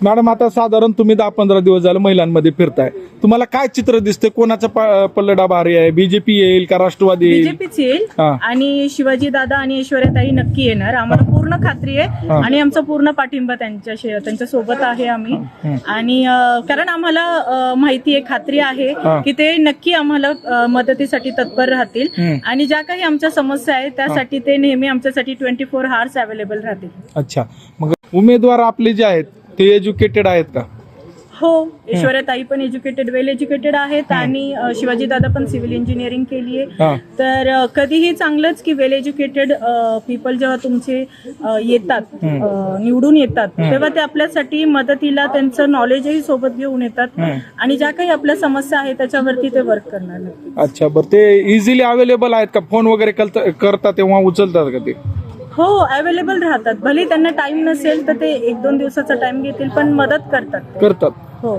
Madam आता साधारण तुम्ही 10-15 दिवस झालं महिलांमध्ये फिरताय, तुम्हाला काय चित्र दिसतंय? कोणाचा पल्लडा भारी आहे? बीजेपी येईल का राष्ट्रवादी येईल? बीजेपीच येईल हा. आणि शिवाजी दादा आणि ऐश्वर्याताई नक्की येणार, आम्हाला पूर्ण खात्री आहे आणि आमचा पूर्ण पाठिंबा त्यांच्या सोबत आहे आम्ही. आणि कारण आम्हाला माहिती आहे, खात्री आहे की ते नक्की आम्हाला मदतीसाठी तत्पर राहतील आणि ज्या काही आमच्या समस्या आहेत त्यासाठी ते नेहमी आमच्यासाठी 24 hours अवेलेबल राहतील. अच्छा, मग उमेदवार आपले जे आहेत ते एज्युकेटेड आहेत का? हो, ऐश्वर्याताई पण एज्युकेटेड, वेल एज्युकेटेड आहेत आणि शिवाजी दादा पण सिव्हिल इंजिनिअरिंग केली आहे. तर कधीही चांगलंच की वेल एज्युकेटेड पीपल जेव्हा तुमचे येतात, निवडून येतात, तेव्हा ते आपल्यासाठी मदतीला त्यांचं नॉलेजही सोबत घेऊन येतात आणि ज्या काही आपल्या समस्या आहेत त्याच्यावरती ते वर्क करणार. अच्छा, बरं ते इझिली अवेलेबल आहेत का? फोन वगैरे करता तेव्हा उचलतात का ते? हो, अवेलेबल राहतात. भले त्यांना टाइम नसेल तर ते 1-2 दिवसाचा टाइम घेतील पण मदत करतात. करतात. हो.